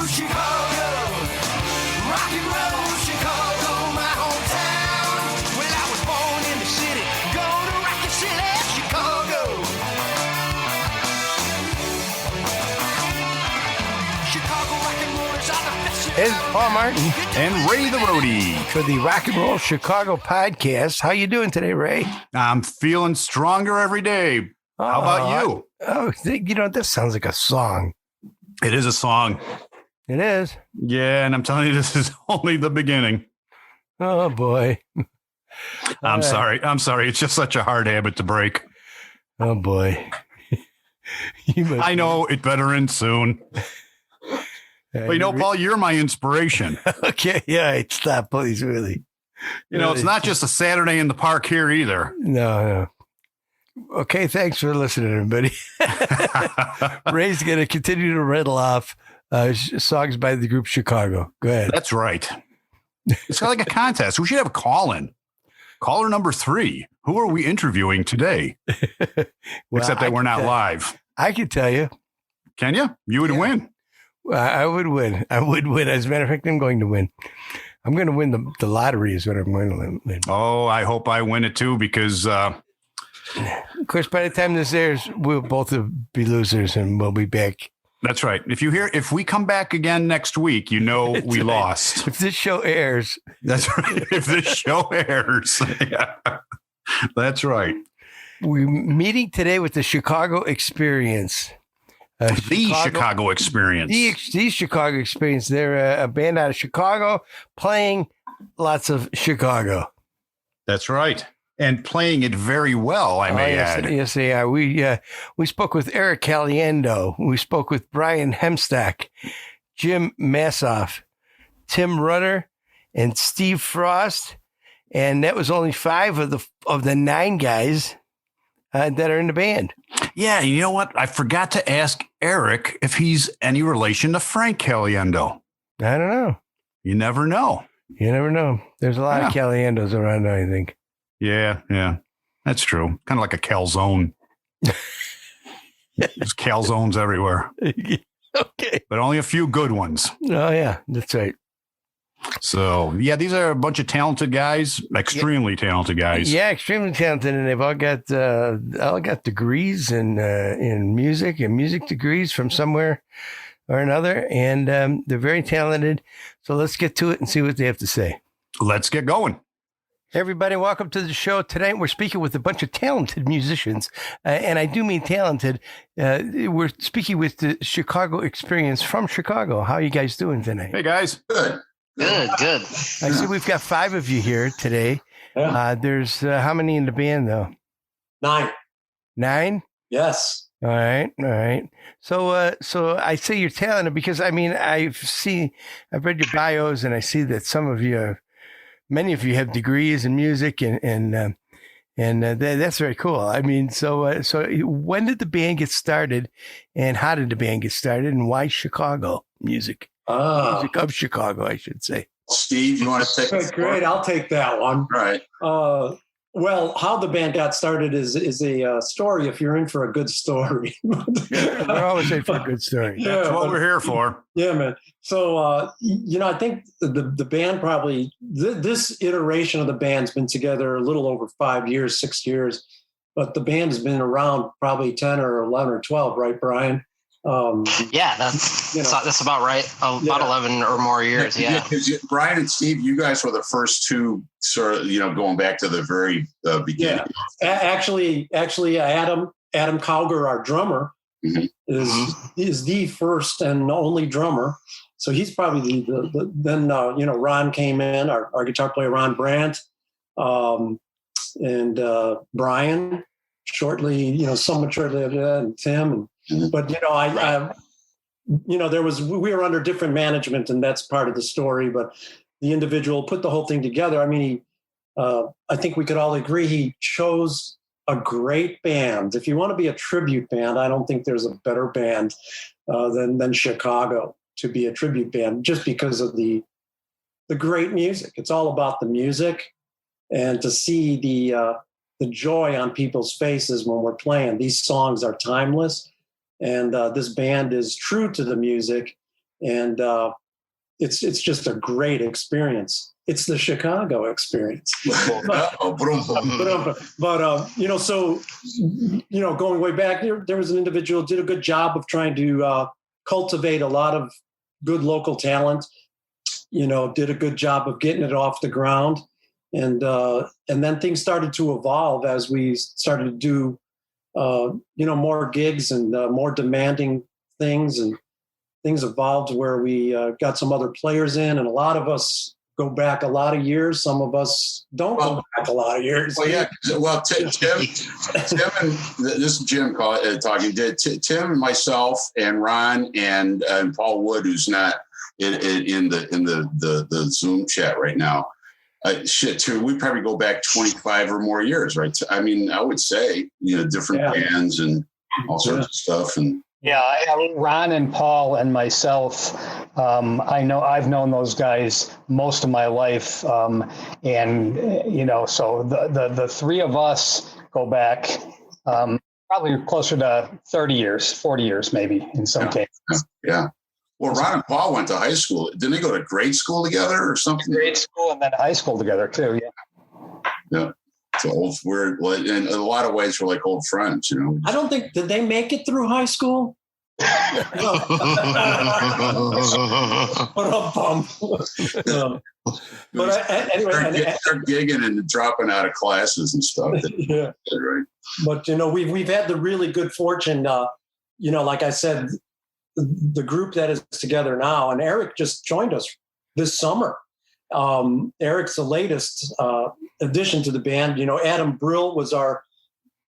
Chicago, rock and roll, Chicago, my hometown. Well, I was born in the city, gonna rock the city, Chicago. Chicago rock and rollers are the best. It's Paul Martin And Ray the Roadie. for the Rock and Roll Chicago podcast. How you doing today, Ray? I'm feeling stronger every day. How about you? Oh, you know, this sounds like a song. It is a song. It is. Yeah, and I'm telling you, this is only the beginning. Oh, boy. I'm sorry. It's just such a hard habit to break. Oh, boy. I know it better end soon. But you know, Paul, you're my inspiration. Okay, yeah, stop, please, really. You know, it's not just a Saturday in the park here either. No. Okay, thanks for listening, everybody. Ray's going to continue to rattle off songs by the group Chicago. Go ahead. That's right. It's like a contest. We should have a call-in. Caller number 3. Who are we interviewing today? Well, Except that we're not live. I can tell you. Can you? You would win. I would win. As a matter of fact, I'm going to win. I'm going to win the lottery is what I'm going to win. Oh, I hope I win it too, because of course, by the time this airs, we'll both be losers and we'll be back. that's right. If we come back again next week, you know we lost. If this show airs. That's right. If this show airs. Yeah. That's right. We're meeting today with the Chicago Experience. The Chicago Experience. The Chicago Experience. They're a band out of Chicago playing lots of Chicago. That's right. And playing it very well, I may add. Yes, they are. We spoke with Eric Caliendo. We spoke with Brian Hemstock, Jim Massoth, Tim Rutter, and Steve Frost. And that was only 5 of the 9 guys that are in the band. Yeah, you know what? I forgot to ask Eric if he's any relation to Frank Caliendo. I don't know. You never know. You never know. There's a lot of Caliendos around, I think. Yeah. That's true. Kind of like a calzone. There's calzones everywhere. Okay. But only a few good ones. Oh, yeah. That's right. So, yeah, these are a bunch of talented guys, extremely talented guys. Yeah, extremely talented, and they've all got degrees in music and music degrees from somewhere or another, and they're very talented. So let's get to it and see what they have to say. Let's get going. Hey everybody, welcome to the show. Tonight we're speaking with a bunch of talented musicians, and I do mean talented. We're speaking with the Chicago Experience from Chicago. How are you guys doing tonight? Hey, guys. Good. I see we've got 5 of you here today. Yeah. There's how many in the band, though? 9. 9? Yes. All right. So I say you're talented because, I mean, I've read your bios, and I see that many of you have degrees in music, and that's very cool. I mean, so when did the band get started, and how did the band get started, and why Chicago music? Music of Chicago, I should say. Steve, you want to take it? Great, I'll take that one. Right. Well, how the band got started is a story if you're in for a good story. We're always in for a good story. That's what we're here for. Yeah, man. So, I think the band probably, this iteration of the band's been together a little over 5 years, 6 years, but the band has been around probably 10 or 11 or 12, right, Brian? That's about right. About 11 or more years. Yeah. Because Brian and Steve, you guys were the first two sort of, going back to the very beginning. Yeah. Actually, Adam Cowger, our drummer, is the first and only drummer. So he's probably then Ron came in, our guitar player, Ron Brandt, and Brian somewhat shortly after that, and Tim. But we were under different management, and that's part of the story. But the individual put the whole thing together. I mean, I think we could all agree he chose a great band. If you want to be a tribute band, I don't think there's a better band than Chicago to be a tribute band, just because of the great music. It's all about the music, and to see the joy on people's faces when we're playing. These songs are timeless. And this band is true to the music, And it's just a great experience. It's the Chicago experience. But so, going way back, there was an individual who did a good job of trying to cultivate a lot of good local talent, did a good job of getting it off the ground. And then things started to evolve as we started to do, more gigs and more demanding things, and things evolved where we got some other players in, and a lot of us go back a lot of years. Some of us don't go back a lot of years. Well, yeah. Well, Tim, and this is Jim talking. Tim and myself and Ron and Paul Wood, who's not in the Zoom chat right now. Too. We probably go back 25 or more years, right? I mean, I would say, different bands and all sorts of stuff. And Ron and Paul and myself, I've known those guys most of my life. So the three of us go back probably closer to 30 years, 40 years, maybe in some cases. Yeah. Well, Ron and Paul went to high school. Didn't they go to grade school together or something? Grade school and then high school together too. Yeah. Yeah. So we're in a lot of ways we're like old friends, I don't think, did they make it through high school? What a bum. Anyway, start gigging and dropping out of classes and stuff. Yeah. Right. But we've had the really good fortune, like I said, the group that is together now, and Eric just joined us this summer. Eric's the latest addition to the band. Adam Brill was our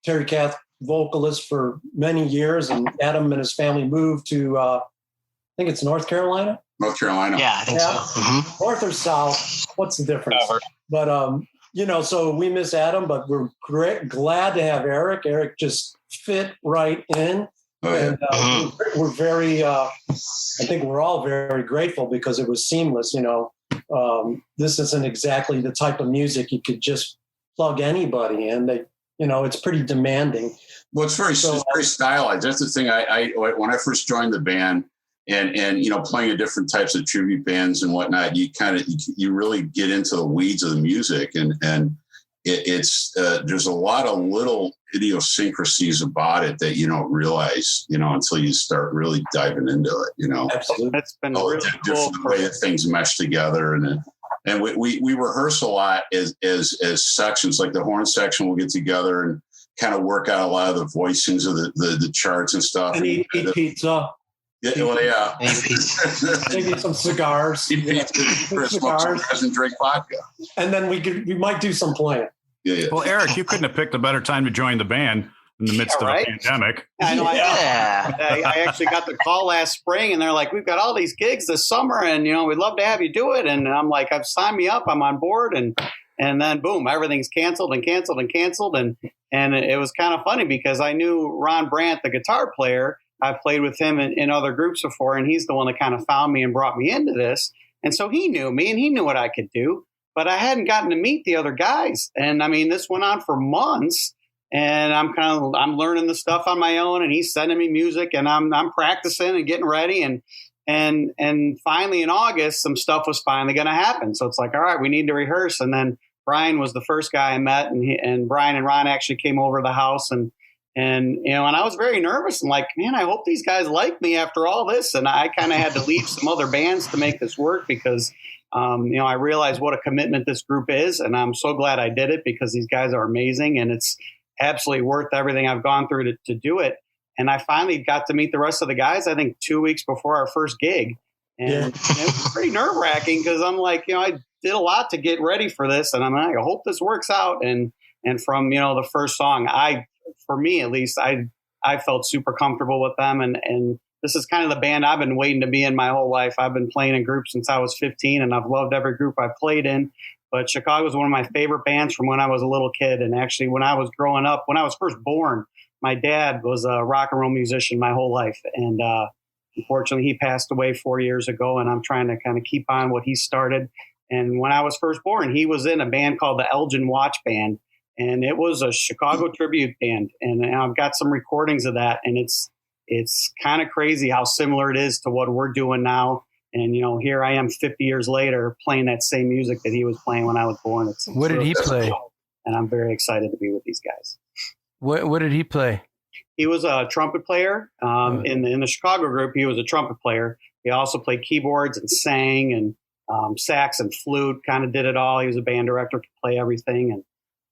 Terry Kath vocalist for many years, and Adam and his family moved to, I think it's North Carolina. North Carolina. Yeah, I think so. Mm-hmm. North or south? What's the difference? But so we miss Adam, but we're glad to have Eric. Eric just fit right in. Oh, yeah. And we're very, I think we're all very grateful because it was seamless. This isn't exactly the type of music you could just plug anybody in. It's pretty demanding. Well, it's very stylized. That's the thing. I when I first joined the band, and playing in different types of tribute bands and whatnot, you really get into the weeds of the music, and it's there's a lot of little idiosyncrasies about it that you don't realize, until you start really diving into it. Absolutely, that's been really cool. The way that things mesh together, and we rehearse a lot as sections. Like the horn section, we'll get together and kind of work out a lot of the voicings of the charts and stuff. And eat pizza. Yeah, well, yeah. Maybe some cigars. Eat pizza, smoke cigars, and drink vodka. And then we might do some playing. Yeah. Well, Eric, you couldn't have picked a better time to join the band in the midst of a pandemic. I know. I actually got the call last spring, and they're like, "We've got all these gigs this summer, and we'd love to have you do it." And I'm like, "I've signed me up. I'm on board." And then boom, everything's canceled, and it was kind of funny because I knew Ron Brandt, the guitar player. I played with him in other groups before, and he's the one that kind of found me and brought me into this. And so he knew me, and he knew what I could do. But I hadn't gotten to meet the other guys. And I mean, this went on for months, and I'm learning the stuff on my own, and he's sending me music, and I'm practicing and getting ready. And finally in August, some stuff was finally going to happen. So it's like, all right, we need to rehearse. And then Brian was the first guy I met, and Brian and Ron actually came over to the house, and I was very nervous. I'm like, man, I hope these guys like me after all this. And I kind of had to leave some other bands to make this work because I realized what a commitment this group is, and I'm so glad I did it because these guys are amazing, and it's absolutely worth everything I've gone through to do it. And I finally got to meet the rest of the guys, I think 2 weeks before our first gig. And it was pretty nerve-wracking because I'm like, I did a lot to get ready for this, and I'm like, I hope this works out. And from, the first song, for me at least, I felt super comfortable with them, and this is kind of the band I've been waiting to be in my whole life. I've been playing in groups since I was 15, and I've loved every group I've played in. But Chicago was one of my favorite bands from when I was a little kid. And actually, when I was growing up, when I was first born, my dad was a rock and roll musician my whole life. And unfortunately, he passed away 4 years ago, and I'm trying to kind of keep on what he started. And when I was first born, he was in a band called the Elgin Watch Band. And it was a Chicago tribute band. And I've got some recordings of that. And it's it's kind of crazy how similar it is to what we're doing now. And, you know, here I am 50 years later playing that same music that he was playing when I was born. What did he play? And I'm very excited to be with these guys. What did he play? He was a trumpet player. In the Chicago group, he was a trumpet player. He also played keyboards and sang and sax and flute, kind of did it all. He was a band director, could play everything, and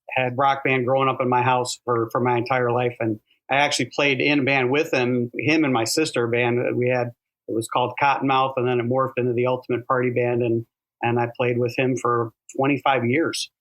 had rock band growing up in my house for my entire life. And I actually played in a band with him and my sister band. It was called Cottonmouth, and then it morphed into the Ultimate Party Band, and I played with him for 25 years.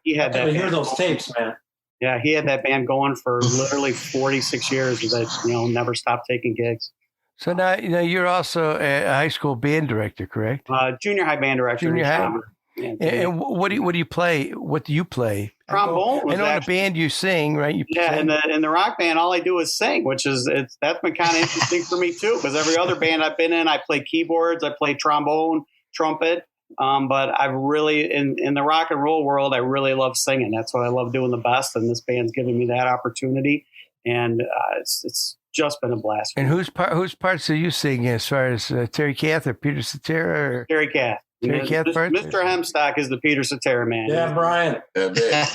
He had that. I hear those tapes, man. Yeah, he had that band going for literally 46 years. That, you know, never stopped taking gigs. So now, you know, you're also a high school band director, correct? Junior high band director. Junior high. Yeah, and what do you play? What do you play? Trombone. I know in the band you sing, right? You sing. In the rock band, all I do is sing, that's been kind of interesting for me too. Because every other band I've been in, I play keyboards, I play trombone, trumpet. But I really, in the rock and roll world, I really love singing. That's what I love doing the best. And this band's giving me that opportunity, and it's just been a blast. And whose parts are you singing as far as Terry Kath or Peter Cetera? Or? Terry Kath. Mr. Hemstock is the Peter Cetera man. Yeah, Brian. Yeah.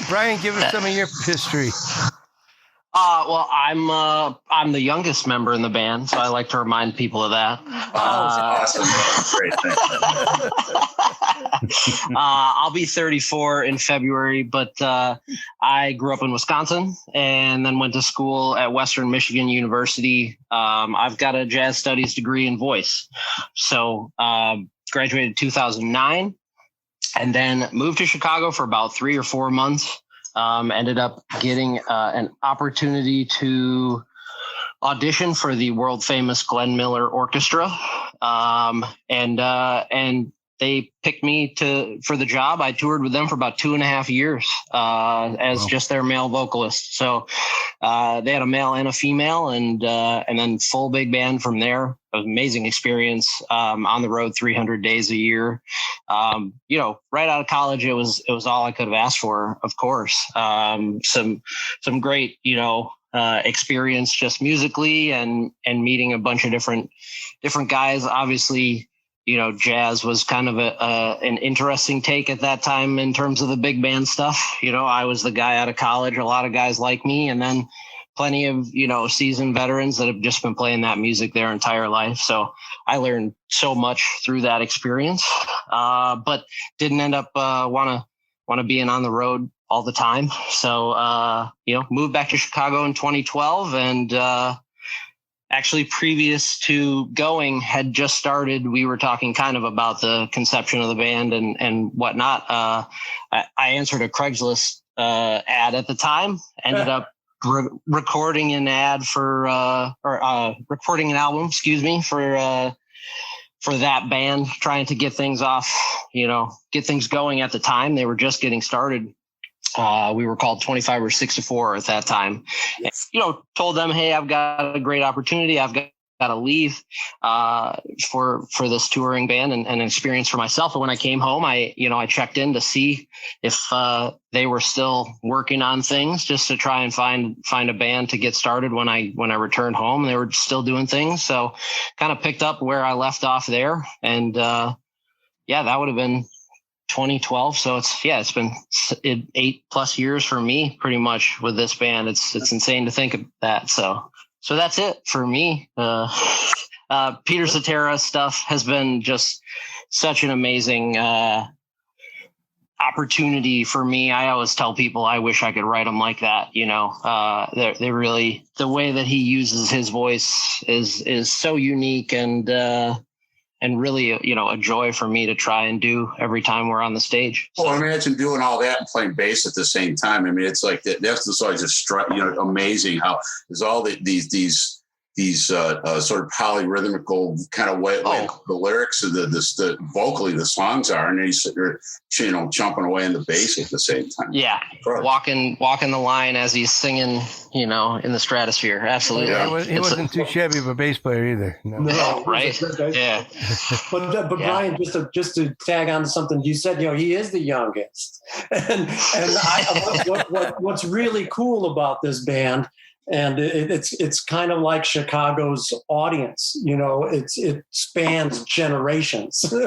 Brian, give us some of your history. Well, I'm the youngest member in the band, so I like to remind people of that. Awesome. Great thing. I'll be 34 in February, but I grew up in Wisconsin and then went to school at Western Michigan University. I've got a jazz studies degree in voice. So graduated in 2009 and then moved to Chicago for about 3 or 4 months. Ended up getting an opportunity to audition for the world famous Glenn Miller Orchestra. And they picked me for the job. I toured with them for about 2.5 years as just their male vocalist. So they had a male and a female, and then full big band from there. It was an amazing experience. On the road 300 days a year. You know, right out of college, it was all I could have asked for, of course. Some great, you know, experience just musically and meeting a bunch of different guys. Obviously, you know, jazz was kind of an interesting take at that time in terms of the big band stuff. You know, I was the guy out of college, a lot of guys like me, and then plenty of, you know, seasoned veterans that have just been playing that music their entire life. So I learned so much through that experience, but didn't end up want to being on the road all the time. So, you know, moved back to Chicago in 2012 and, actually, previous to going, had just started. We were talking kind of about the conception of the band and whatnot. I answered a Craigslist ad at the time. Ended up recording an ad recording an album, for that band, trying to get things off, you know, get things going at the time. They were just getting started. We were called 25 or 64 at that time. And, you know, told them, hey, I've got a great opportunity. I've got to leave for this touring band and an experience for myself. And when I came home, I checked in to see if they were still working on things, just to try and find a band to get started when I returned home. They were still doing things. So kind of picked up where I left off there. And that would have been 2012. So it's been 8+ years for me pretty much with this band. It's insane to think of that. So that's it for me. Peter Cetera stuff has been just such an amazing opportunity for me. I always tell people I wish I could write them like that. You know, they really, the way that he uses his voice is so unique and really, you know, a joy for me to try and do every time we're on the stage. Well, I imagine doing all that and playing bass at the same time. I mean, it's like that's just always amazing how there's all these sort of polyrhythmical kind of way the lyrics of the vocally the songs are, and he's jumping away in the bass at the same time. Yeah, walking the line as he's singing, you know, in the stratosphere. Absolutely. Yeah, he wasn't too shabby of a bass player either. No, right? Yeah. But Brian, just to tag on to something you said, you know, he is the youngest, and what's really cool about this band And it's kind of like Chicago's audience, it spans generations. One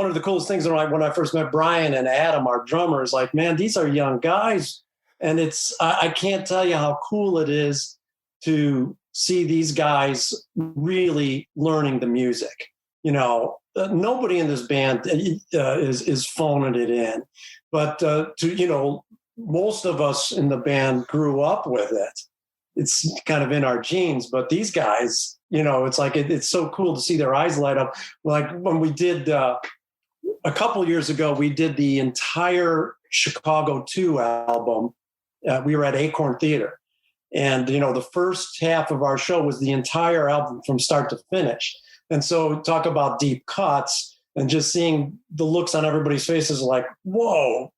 of the coolest things when I first met Brian and Adam, our drummer, is like, man, these are young guys. And I can't tell you how cool it is to see these guys really learning the music. Nobody in this band is phoning it in, but most of us in the band grew up with it. It's kind of in our genes, but these guys, it's like, it's so cool to see their eyes light up. Like when we did, a couple years ago, we did the entire Chicago 2 album. We were at Acorn Theater, and, the first half of our show was the entire album from start to finish. And so talk about deep cuts, and just seeing the looks on everybody's faces like, whoa,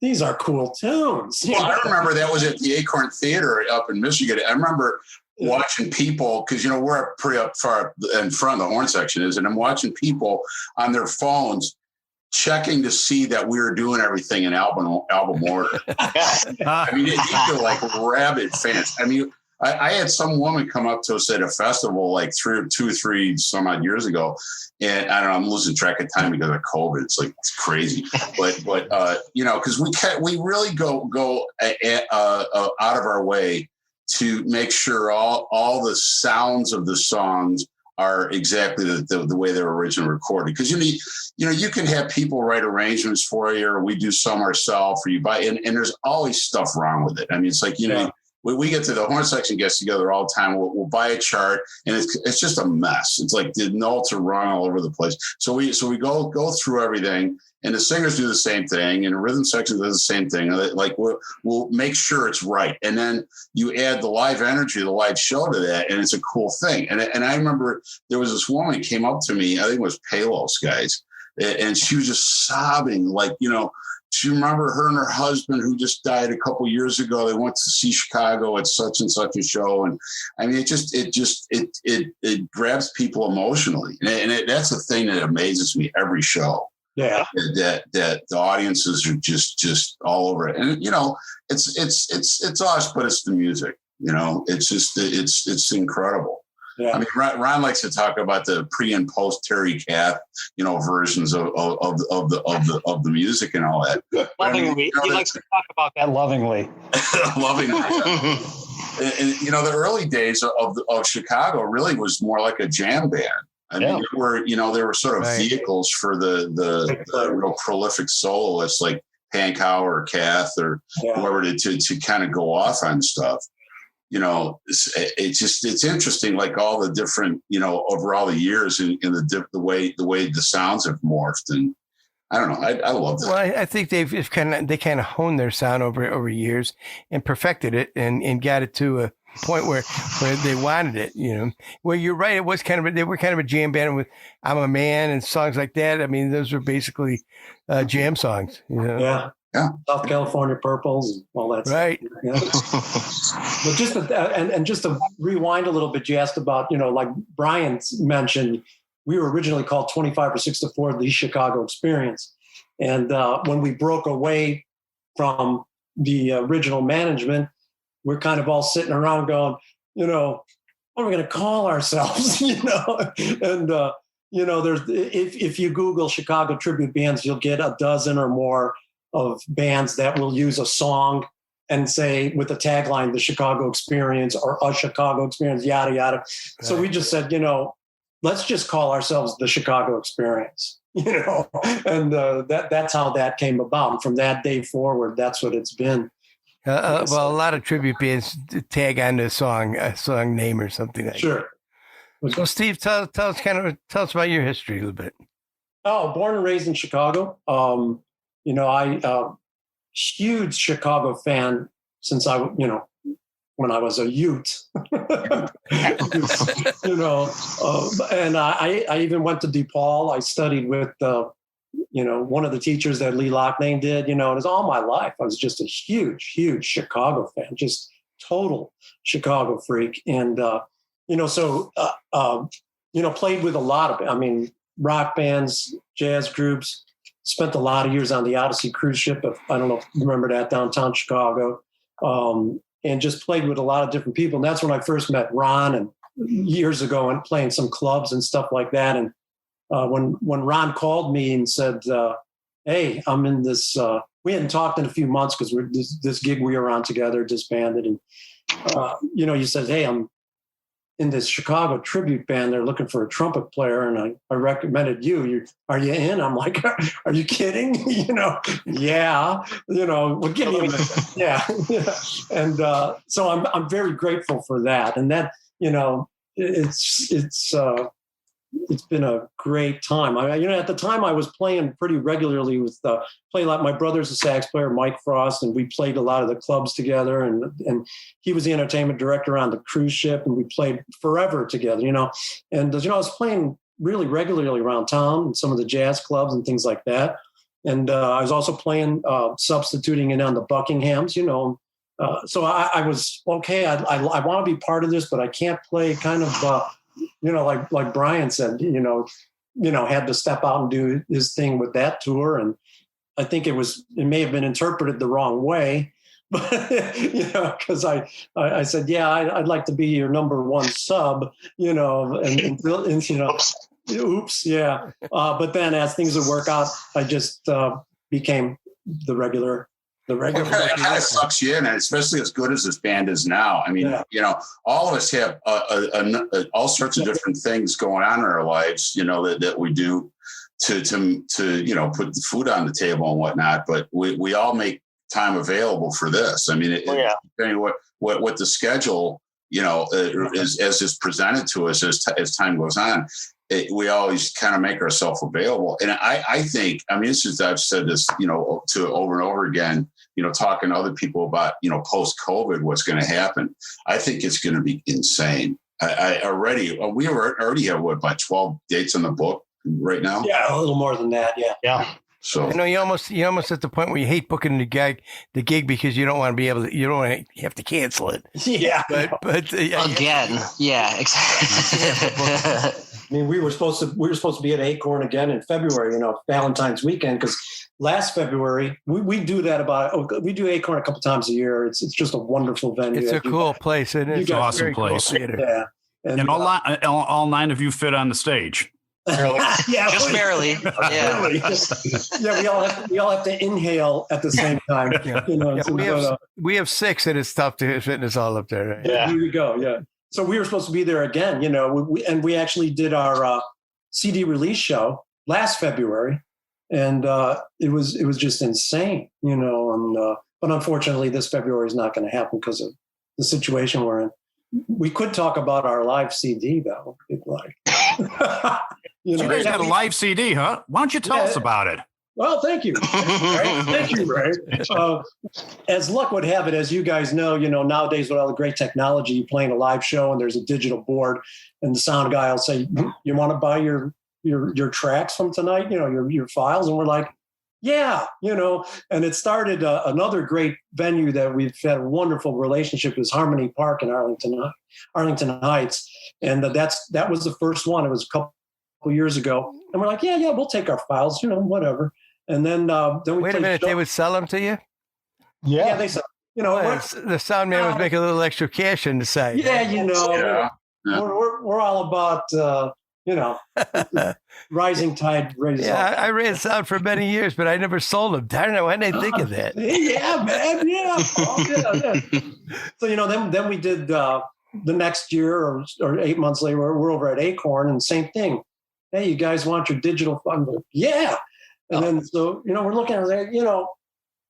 these are cool tunes. Well, I remember that was at the Acorn Theater up in Michigan. I remember watching people, because, we're pretty up far in front of the horn section is, and I'm watching people on their phones checking to see that we were doing everything in album order. I mean, these are like rabid fans. I mean, I had some woman come up to us at a festival like 3 some odd years ago, and I don't know, I'm losing track of time because of COVID. It's crazy, but because we really go out of our way to make sure all the sounds of the songs are exactly the way they were originally recorded. Because you can have people write arrangements for you, or we do some ourselves, or you buy, and there's always stuff wrong with it. I mean, it's like we get to the horn section gets together all the time. We'll buy a chart, and it's just a mess. It's like the notes are wrong all over the place. So we go through everything, and the singers do the same thing, and the rhythm section does the same thing. Like we'll make sure it's right, and then you add the live energy, the live show to that, and it's a cool thing. And I remember there was this woman who came up to me. I think it was Palos guys, and she was just sobbing, like She remember her and her husband, who just died a couple years ago. They went to see Chicago at such and such a show, and I mean, it grabs people emotionally, and that's the thing that amazes me every show. Yeah, that the audiences are just all over it, and it's us, but it's the music. It's incredible. Yeah. I mean, Ron likes to talk about the pre and post Terry Kath, versions of the music and all that. Lovingly, he likes to talk about that lovingly. Lovingly. And the early days of Chicago really was more like a jam band. I mean, they were sort of vehicles for the real prolific soloists like Pankow or Kath or whoever to kind of go off on stuff. It's interesting, like all the different, over all the years in the way the sounds have morphed. And I don't know. I love that. Well, I think they kind of honed their sound over years and perfected it and got it to a point where they wanted it, Well, you're right. It was they were kind of a jam band with I'm a Man and songs like that. I mean, those were basically jam songs, Yeah. Yeah, South California Purples and all that right. Stuff. But just to rewind a little bit, you asked about, like Brian mentioned, we were originally called 25 or 6 to 4, the Chicago Experience. And when we broke away from the original management, we're kind of all sitting around going, what are we going to call ourselves? And there's if you Google Chicago tribute bands, you'll get a dozen or more of bands that will use a song and say with the tagline, the Chicago Experience or a Chicago Experience, yada, yada. Right. So we just said, let's just call ourselves the Chicago Experience, and that's how that came about. And from that day forward, that's what it's been. Well, a lot of tribute bands tag on to a song name or something like that. Sure. So Steve, tell us about your history a little bit. Oh, born and raised in Chicago. I huge Chicago fan since when I was a youth, and I even went to DePaul. I studied with, one of the teachers that Lee Loughnane did, it was all my life. I was just a huge, huge Chicago fan, just total Chicago freak. And, played with a lot of, rock bands, jazz groups. Spent a lot of years on the Odyssey cruise ship. I don't know if you remember that, downtown Chicago. and just played with a lot of different people. And that's when I first met Ron, and years ago, and playing some clubs and stuff like that. And when Ron called me and said, "Hey, I'm in this," we hadn't talked in a few months because we're this gig we were on together, disbanded, and you said, "Hey, I'm in this Chicago tribute band. They're looking for a trumpet player, and I recommended you. Are you in?" I'm like, "Are you kidding?" Yeah. Well, give me a minute. Yeah. And so I'm very grateful for that, and that it's been a great time. At the time I was playing pretty regularly with play a lot. My brother's a sax player, Mike Frost, and we played a lot of the clubs together. And he was the entertainment director on the cruise ship, and we played forever together. And I was playing really regularly around town in some of the jazz clubs and things like that. And I was also playing substituting in on the Buckinghams. So I was okay. I want to be part of this, but I can't play kind of. Like Brian said, had to step out and do his thing with that tour. And I think it may have been interpreted the wrong way, but, because I said, yeah, I'd like to be your number one sub, and oops. Yeah. But then as things would work out, I just became the regular. It kind of sucks you in, and especially as good as this band is now. I mean, all of us have all sorts of different things going on in our lives, that we do to put the food on the table and whatnot. But we all make time available for this. I mean, depending what the schedule, is as is presented to us as time goes on. We always kind of make ourselves available. And I think, I've said this, to over and over again, talking to other people about, post-COVID, what's going to happen. I think it's going to be insane. We already have about 12 dates on the book right now. Yeah, a little more than that. Yeah. Yeah. So you're almost at the point where you hate booking the gig because you don't want to be able to, you don't want to have to cancel it. Yeah. But again, yeah, exactly. We were supposed to be at Acorn again in February, Valentine's weekend, because last February we do that we do Acorn a couple times a year. It's just a wonderful venue. It's a cool place. It's an awesome place. Cool. Yeah. And all 9 of you fit on the stage. Yeah, just barely. Yeah. We all have to inhale at the same time. We have 6, and it's tough to fit us all up there. Right? Yeah. Here we go. Yeah. So we were supposed to be there again, we actually did our CD release show last February, and it was just insane, but unfortunately this February is not going to happen because of the situation we're in. We could talk about our live CD though, if you'd like. You guys got a live CD, huh? Why don't you tell us about it? Well, thank you. Thank you, Ray. As luck would have it, as you guys know, nowadays with all the great technology, you're playing a live show and there's a digital board, and the sound guy will say, "You want to buy your tracks from tonight? Your files?" And we're like, "Yeah," And it started another great venue that we've had a wonderful relationship is Harmony Park in Arlington Heights, and that was the first one. It was a couple years ago, and we're like, yeah, we'll take our files, whatever. And then we wait a minute, they would sell them to you? Yeah, they sell. The sound man was making a little extra cash in the side. Yeah, we're all about rising tide raises. Yeah, I ran sound for many years, but I never sold them. Darn it, why didn't I think of that? Yeah, man. Yeah. Oh, yeah. So then we did the next year or 8 months later, we're over at Acorn, and same thing. Hey, you guys want your digital fund? Yeah. And then, so, we're looking at it,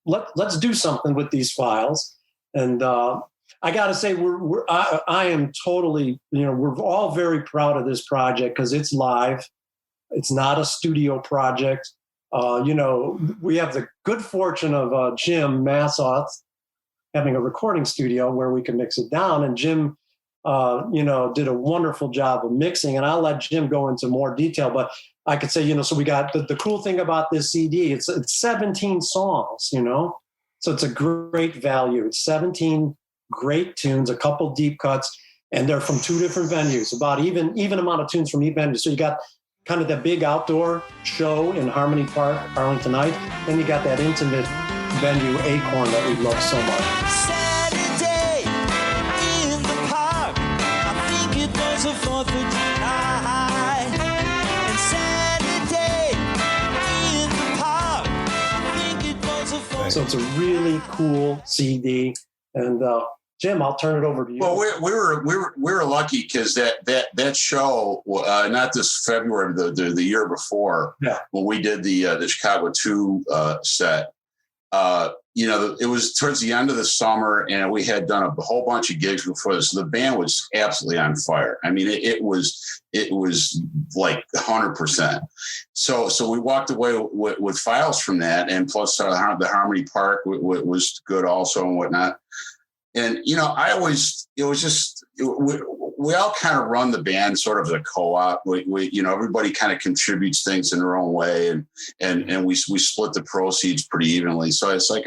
let's do something with these files. And I got to say, I am totally, we're all very proud of this project because it's live. It's not a studio project. We have the good fortune of Jim Massoth having a recording studio where we can mix it down. And Jim, did a wonderful job of mixing, and I'll let Jim go into more detail, but I could say, so we got the cool thing about this CD, it's 17 songs, so it's a great value. It's 17 great tunes, a couple deep cuts, and they're from 2 different venues, about even amount of tunes from each venue. So you got kind of that big outdoor show in Harmony Park, Arlington Heights, then you got that intimate venue, Acorn, that we love so much. Saturday was a 4th of July and Saturday in the park. I think it was a 4th. So it's a really cool CD. And Jim, I'll turn it over to you. Well, we were lucky because that show, not this February, the year before, when we did the Chicago 2 set. It was towards the end of the summer, and we had done a whole bunch of gigs before this. So the band was absolutely on fire. I mean, it was like 100%. So we walked away with files from that, and plus the Harmony Park was good also and whatnot. And, we all kind of run the band sort of as a co-op. We everybody kind of contributes things in their own way, and we split the proceeds pretty evenly. So it's like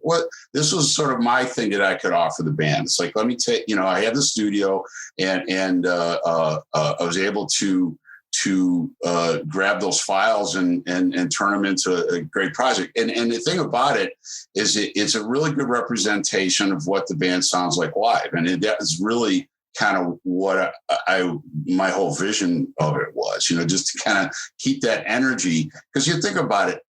what this was sort of my thing that I could offer the band. It's like, let me take, I have the studio and I was able to grab those files and turn them into a great project. And the thing about it is it's a really good representation of what the band sounds like live. And that is really kind of what my whole vision of it was, just to kind of keep that energy. Because you think about it,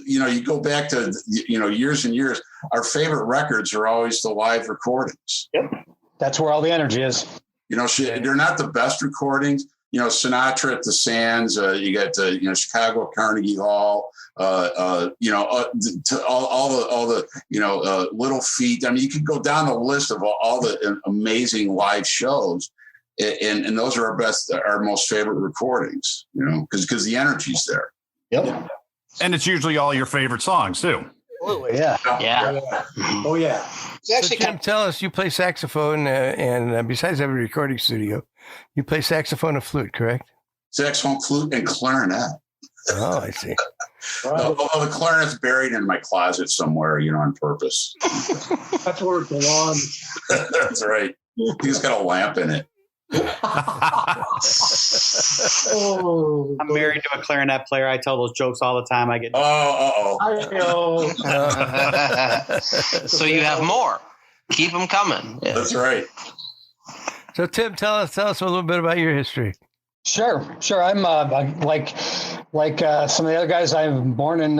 you go back to, years and years, our favorite records are always the live recordings. Yep. That's where all the energy is. They're not the best recordings. Sinatra at the Sands. You got Chicago Carnegie Hall. All the Little Feat. I mean, you could go down the list of all the amazing live shows, and those are our most favorite recordings. Because the energy's there. Yep. And it's usually all your favorite songs too. Absolutely, yeah. Oh yeah. So Jim, tell us, you play saxophone, and besides having a recording studio, you play saxophone and flute, correct? Saxophone, flute, and clarinet. Oh, I see. Although the clarinet's buried in my closet somewhere, on purpose. That's where it belongs. That's right. He's got a lamp in it. I'm married to a clarinet player. I tell those jokes all the time. I get. I know. So you have more. Keep them coming. Yeah. That's right. So Tim, tell us a little bit about your history. Sure. I'm like some of the other guys. I'm born in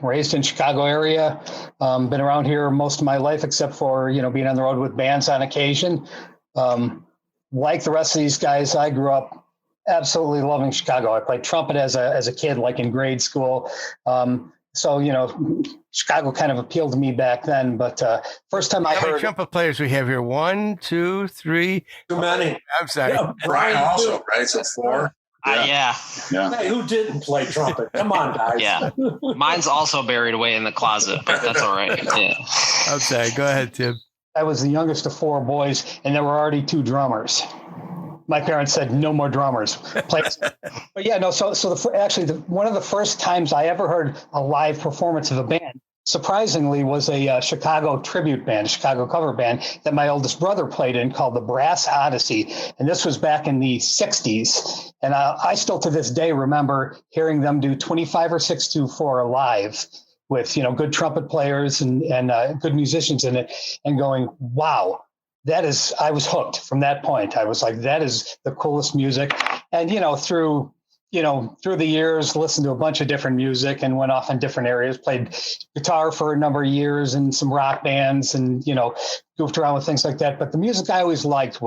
raised in Chicago area. Been around here most of my life, except for being on the road with bands on occasion. Like the rest of these guys, I grew up absolutely loving Chicago. I played trumpet as a kid, like in grade school. So Chicago kind of appealed to me back then. But first time I heard, how many trumpet players we have here? 1, 2, 3. Too many. I'm sorry. Yeah, Brian also, right? So 4. Yeah. Hey, who didn't play trumpet? Come on, guys. Yeah. Mine's also buried away in the closet, but that's all right. Yeah. I'm sorry. Go ahead, Tim. I was the youngest of 4 boys, and there were already 2 drummers. My parents said no more drummers. But yeah, no. So one of the first times I ever heard a live performance of a band, surprisingly, was a Chicago tribute band, a Chicago cover band that my oldest brother played in, called the Brass Odyssey, and this was back in the '60s. And I still to this day remember hearing them do 25 or 624 live, with good trumpet players and good musicians in it, and going, wow, I was hooked from that point. I was like, that is the coolest music. And through the years, listened to a bunch of different music and went off in different areas, played guitar for a number of years in some rock bands, and goofed around with things like that. But the music I always liked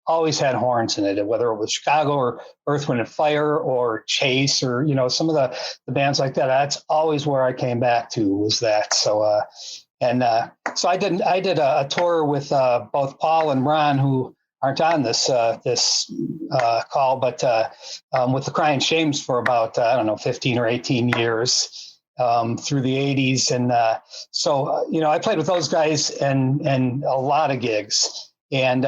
always had horns in it, whether it was Chicago or Earth, Wind and Fire or Chase or, some of the bands like that. That's always where I came back to, was that. So, so I did a tour with both Paul and Ron, who aren't on this call, but with the Crying Shames for about, 15 or 18 years through the 80s. And so, I played with those guys and a lot of gigs. And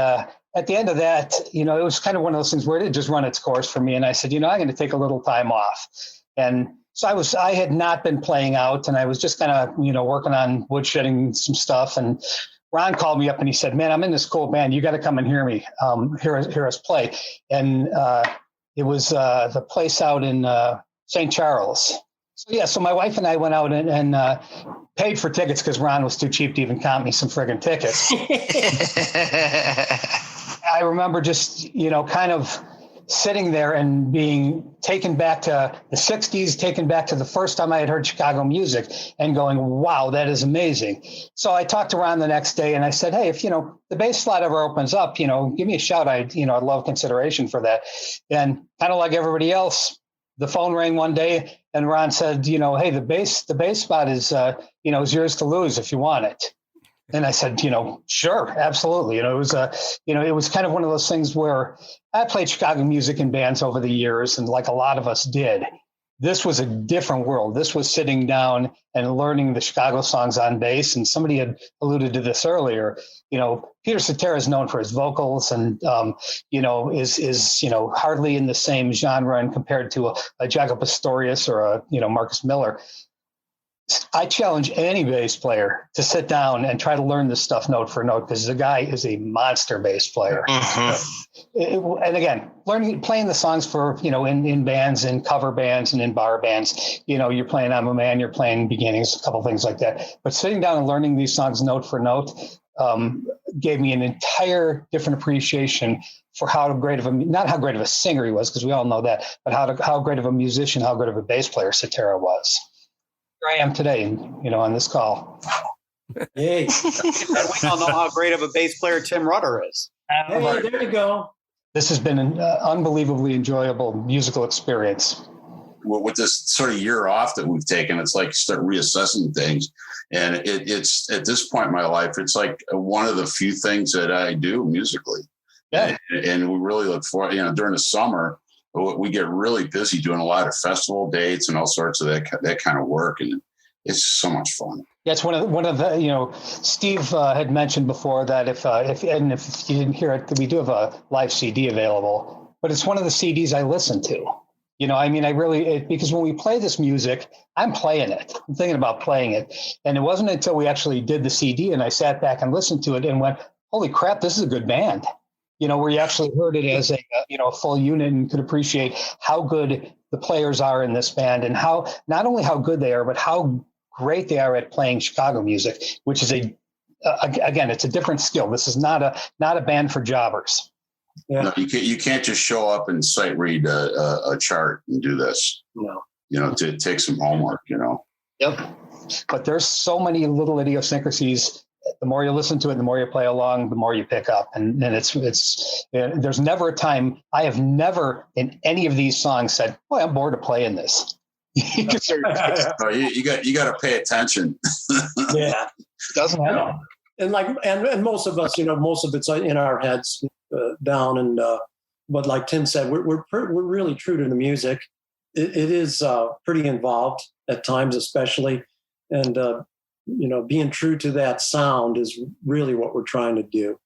at the end of that, it was kind of one of those things where it had just run its course for me. And I said, I'm going to take a little time off. And so I had not been playing out, and I was just kind of, working on woodshedding some stuff. And Ron called me up and he said, man, I'm in this cool band. You got to come and hear me, hear us play. And it was the place out in St. Charles. So my wife and I went out and paid for tickets because Ron was too cheap to even comp me some friggin' tickets. I remember just, kind of sitting there and being taken back to the 60s, taken back to the first time I had heard Chicago music and going, wow, that is amazing. So I talked to Ron the next day and I said, hey, if, the bass slot ever opens up, give me a shout. I'd love consideration for that. And kind of like everybody else, the phone rang one day and Ron said, hey, the bass spot is, is yours to lose if you want it. And I said, sure, absolutely. It was it was kind of one of those things where I played Chicago music in bands over the years, and like a lot of us did, this was a different world. This was sitting down and learning the Chicago songs on bass. And somebody had alluded to this earlier. Peter Cetera is known for his vocals, and is hardly in the same genre and compared to a Jaco Pastorius or a Marcus Miller. I challenge any bass player to sit down and try to learn this stuff note for note, because the guy is a monster bass player. And again, playing the songs for, in bands, in cover bands and in bar bands, you're playing I'm a Man, you're playing Beginnings, a couple things like that. But sitting down and learning these songs note for note gave me an entire different appreciation for how great of not how great of a singer he was, because we all know that, but how great of a musician, how good of a bass player Cetera was. I am today, on this call. Yay. We all know how great of a bass player Tim Rutter is. Hey, there you go. This has been an unbelievably enjoyable musical experience. With this sort of year off that we've taken, it's like start reassessing things. And it's at this point in my life, it's like one of the few things that I do musically. Yeah. And we really look forward, during the summer, we get really busy doing a lot of festival dates and all sorts of that kind of work, and it's so much fun. That's one of the Steve had mentioned before that if you didn't hear it, we do have a live CD available, but it's one of the CDs I listen to. Because when we play this music, I'm playing it. I'm thinking about playing it, and it wasn't until we actually did the CD and I sat back and listened to it and went, "Holy crap, this is a good band." Where you actually heard it as a full unit and could appreciate how good the players are in this band, and not only how good they are, but how great they are at playing Chicago music, which is again, it's a different skill. This is not a band for jobbers. Yeah. No, you can't just show up and sight read a chart and do this. No. To take some homework. Yep. But there's so many little idiosyncrasies. The more you listen to it, the more you play along, the more you pick up. And it's there's never a time, I have never in any of these songs said, "Boy, I'm bored of playing this." You got to pay attention. Yeah. Doesn't happen. And most of us, most of it's in our heads down. And, but like Tim said, we're really true to the music. It is pretty involved at times, especially. And, being true to that sound is really what we're trying to do.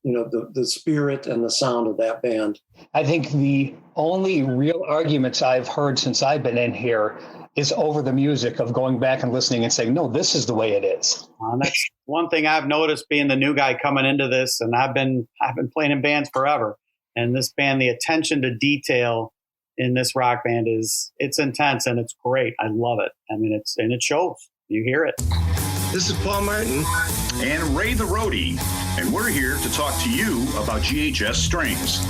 The spirit and the sound of that band. I think the only real arguments I've heard since I've been in here is over the music, of going back and listening and saying, no, this is the way it is. That's one thing I've noticed being the new guy coming into this, and I've been playing in bands forever. And this band, the attention to detail in this rock band it's intense and it's great. I love it. It shows. You hear it. This is Paul Martin and Ray the Roadie, and we're here to talk to you about GHS strings.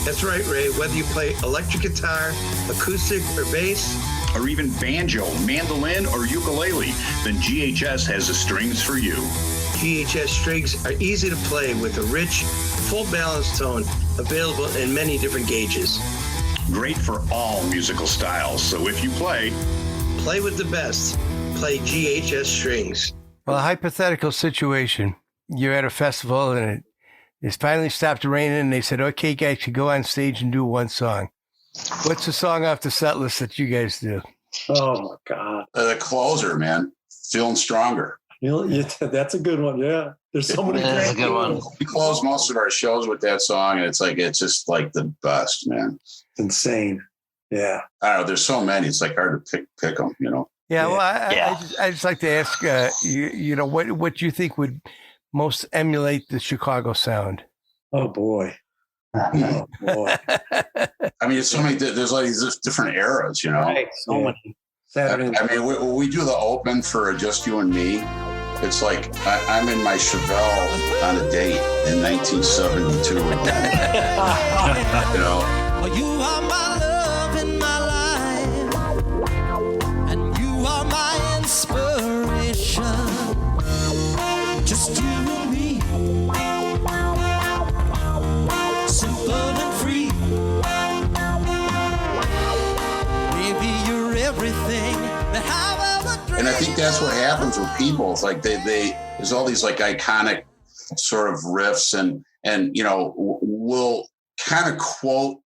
That's right, Ray. Whether you play electric guitar, acoustic, or bass, or even banjo, mandolin, or ukulele, then GHS has the strings for you. GHS strings are easy to play with a rich, full balanced tone available in many different gauges. Great for all musical styles, so if you play with the best. Play GHS strings. Well, a hypothetical situation. You're at a festival and it's finally stopped raining and they said, "Okay, guys, you go on stage and do one song." What's the song off the set list that you guys do? Oh, my God. The Closer, man. Feeling Stronger. That's a good one, yeah. There's so many That's a good one. We close most of our shows with that song, and it's just like the best, man. It's insane. Yeah. I don't know. There's so many. It's like hard to pick them, Yeah, well, I just like to ask, what you think would most emulate the Chicago sound? Oh, boy. Oh, boy. It's so many, there's like these different eras, Right, so many. Saturday. We do the open for Just You and Me. It's like I'm in my Chevelle on a date in 1972 again. You know? You are my love in my life, and you are my inspiration. Just you and me, simple and free. Baby, you're everything that I've ever dreamed. And I think that's what happens with people. It's like there's all these like iconic sort of riffs, and you know, we'll kind of quote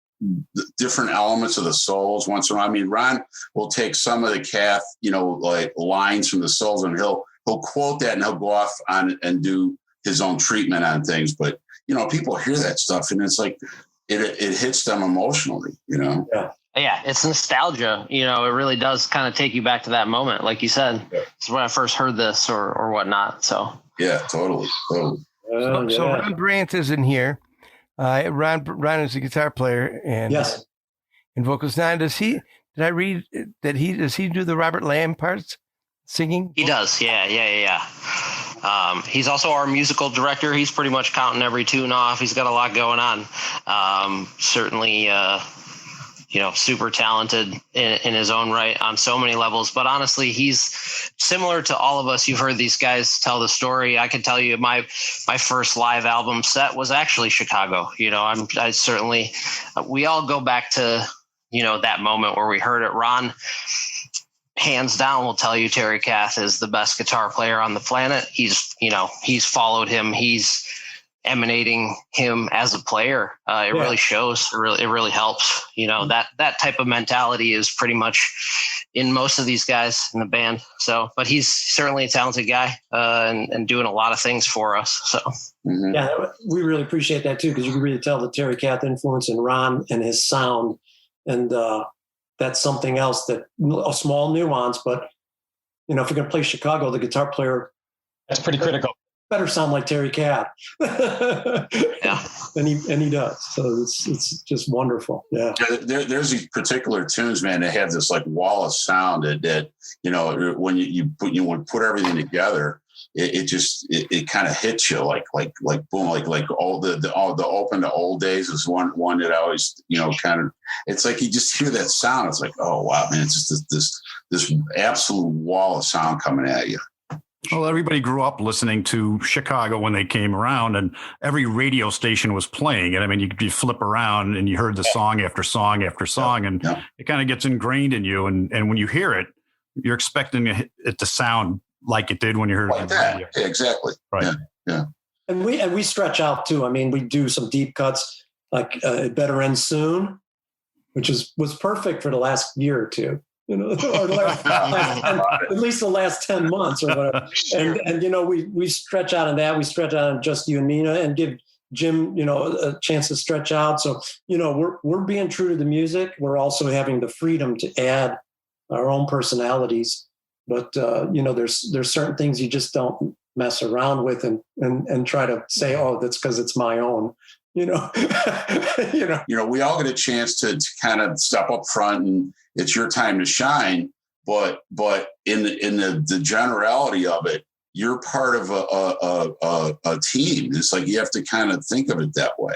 the different elements of the solos once in a while. I mean, Ron will take some of the Kath, you know, like lines from the solos, and he'll quote that, and he'll go off on and do his own treatment on things. But you know, people hear that stuff, and it's like it hits them emotionally, you know. Yeah, it's nostalgia. You know, it really does kind of take you back to that moment, like you said. It's when I first heard this or whatnot. So yeah, totally. So Ron Brandt isn't here. Ron is a guitar player and yes, and vocals. Now, does he does he do the Robert Lamb parts, singing? He does. Yeah. He's also our musical director. He's pretty much counting every tune off. He's got a lot going on. Certainly, you know, super talented in his own right on so many levels. But honestly, he's similar to all of us. You've heard these guys tell the story. I can tell you my first live album set was actually Chicago. You know, I certainly, we all go back to, you know, that moment where we heard it. Ron, hands down, will tell you Terry Kath is the best guitar player on the planet. He's followed him. He's emanating him as a player. It really shows. It really helps. You know, that type of mentality is pretty much in most of these guys in the band. So, but he's certainly a talented guy and doing a lot of things for us. So yeah, we really appreciate that too, because you can really tell the Terry Kath influence in Ron and his sound, and that's something else, that a small nuance. But you know, if you're going to play Chicago, the guitar player, that's pretty critical. Better sound like Terry Kath. Yeah. And he does. So it's just wonderful. Yeah. There's these particular tunes, man, that have this like wall of sound that you know, when you put everything together, it kind of hits you like boom, like all the Open to Old Days is one that I always, you know, kind of, it's like you just hear that sound. It's like, oh wow, man, it's just this absolute wall of sound coming at you. Well, everybody grew up listening to Chicago when they came around, and every radio station was playing it. I mean, you flip around and you heard the song after song after song, and it kind of gets ingrained in you. And when you hear it, you're expecting it to sound like it did when you heard it on the radio. Yeah, exactly. Right. Yeah. And we stretch out too. I mean, we do some deep cuts, like It Better End Soon, which was perfect for the last year or two. You know, or at least the last 10 months or whatever. And you know, we stretch out on that. We stretch out on Just You and Me, and give Jim, you know, a chance to stretch out. So, you know, we're being true to the music. We're also having the freedom to add our own personalities. But you know, there's certain things you just don't mess around with and try to say, oh, that's because it's my own. You know, you know, we all get a chance to kind of step up front, and it's your time to shine. But in the generality of it, you're part of a team. It's like you have to kind of think of it that way,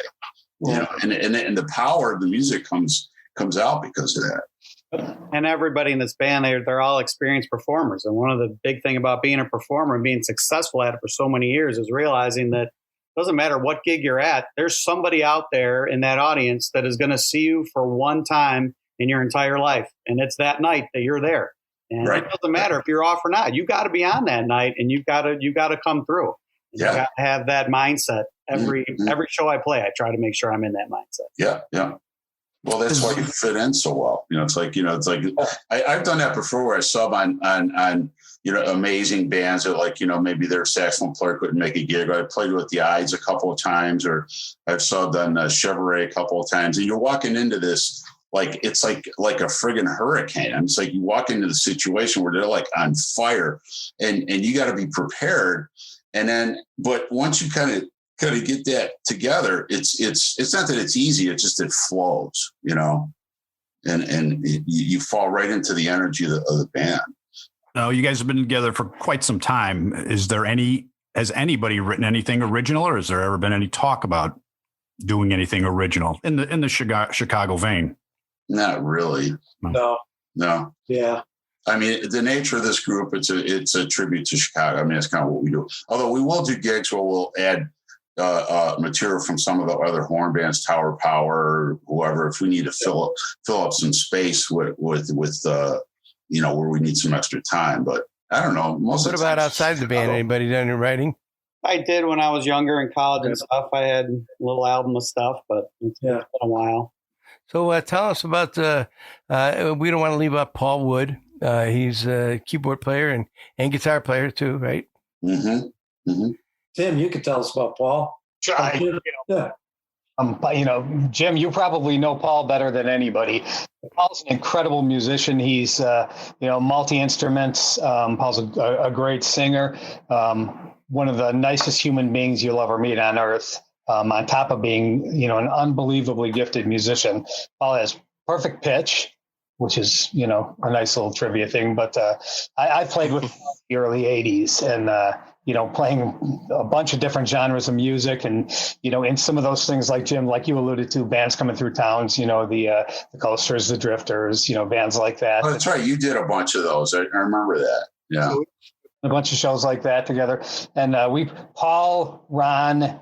you know. And the power of the music comes out because of that. And everybody in this band, they're all experienced performers. And one of the big thing about being a performer and being successful at it for so many years is realizing that doesn't matter what gig you're at, there's somebody out there in that audience that is going to see you for one time in your entire life. And it's that night that you're there. And it doesn't matter if you're off or not. You got to be on that night, and you got to come through. You got to have that mindset. Every show I play, I try to make sure I'm in that mindset. Yeah. Well, that's why you fit in so well. You know, it's like I've done that before, where I sub on you know, amazing bands that, like, you know, maybe their saxophone player couldn't make a gig. Or I played with the Ides a couple of times, or I've subbed on Chevrolet a couple of times. And you're walking into this, like, it's like a friggin' hurricane. And it's like you walk into the situation where they're like on fire, and you got to be prepared. And then, but once you kind of get that together, it's not that it's easy. It's just, it flows, you know, and you fall right into the energy of the band. You guys have been together for quite some time. Has anybody written anything original, or has there ever been any talk about doing anything original in the Chicago vein? Not really. No. Yeah. I mean, the nature of this group, it's a tribute to Chicago. I mean, that's kind of what we do. Although we will do gigs where we'll add material from some of the other horn bands, Tower Power, whoever, if we need to fill up some space with where we need some extra time. But I don't know. What about outside the band? Anybody done any writing? I did when I was younger in college and stuff. I had a little album of stuff, but it's been a while. So tell us about we don't want to leave out Paul Wood. He's a keyboard player and guitar player too, right? Mm-hmm. Mm-hmm. Tim, you could tell us about Paul. Jim, you probably know Paul better than anybody. Paul's an incredible musician. He's, multi-instruments. Paul's a great singer. One of the nicest human beings you'll ever meet on earth. On top of being, an unbelievably gifted musician. Paul has perfect pitch, which is, a nice little trivia thing. But I played with the early 80s and, playing a bunch of different genres of music and, in some of those things like Jim, like you alluded to, bands coming through towns, the Coasters, the Drifters, bands like that. Oh, that's right. You did a bunch of those. I remember that. Yeah. A bunch of shows like that together. And Paul, Ron,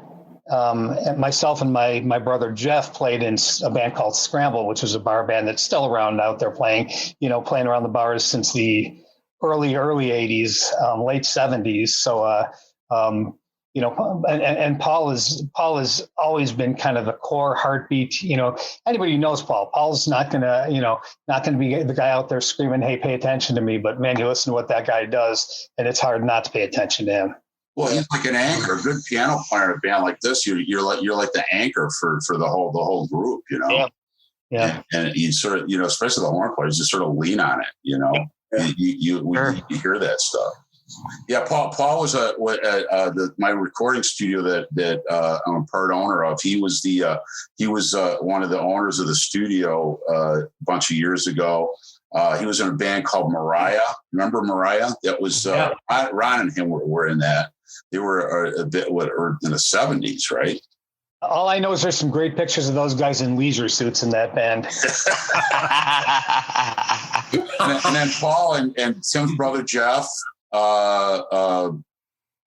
and myself and my brother Jeff played in a band called Scramble, which was a bar band that's still around out there playing around the bars since the early 80s, late 70s. So, and Paul has always been kind of the core heartbeat. Anybody who knows Paul's not gonna be the guy out there screaming, "Hey, pay attention to me." But man, you listen to what that guy does, and it's hard not to pay attention to him. Well, he's like an anchor, a good piano player in a band like this. You're like the anchor for the whole group, Yeah. And you sort of, especially the horn players, just sort of lean on it, Yeah. You hear that stuff. Yeah, Paul was my recording studio that I'm a part owner of. He was one of the owners of the studio a bunch of years ago. He was in a band called Mariah. Remember Mariah? That was Ron and him were in that. They were a bit in the 70s, right? All I know is there's some great pictures of those guys in leisure suits in that band. and then Paul and Tim's brother Jeff,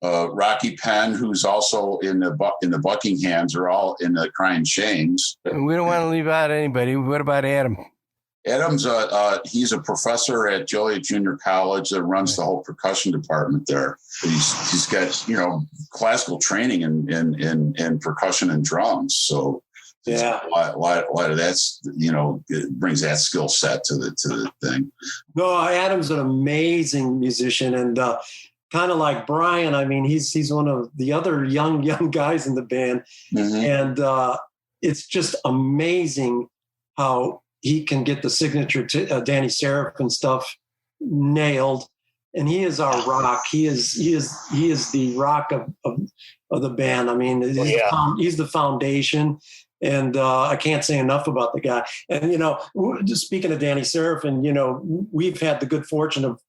Rocky Penn, who's also in the Buckinghams, are all in the Crying Shames. We don't want to leave out anybody. What about Adam? Adam's he's a professor at Joliet Junior College that runs the whole percussion department there. He's got classical training in percussion and drums. So a lot of that's it brings that skill set to the thing. No, Adam's an amazing musician and kind of like Brian. I mean, he's one of the other young guys in the band, and it's just amazing how he can get the signature to Danny Seraphin stuff nailed, and he is our rock. He is the rock of the band. I mean, he's the foundation, and I can't say enough about the guy. And just speaking of Danny Seraphin, we've had the good fortune of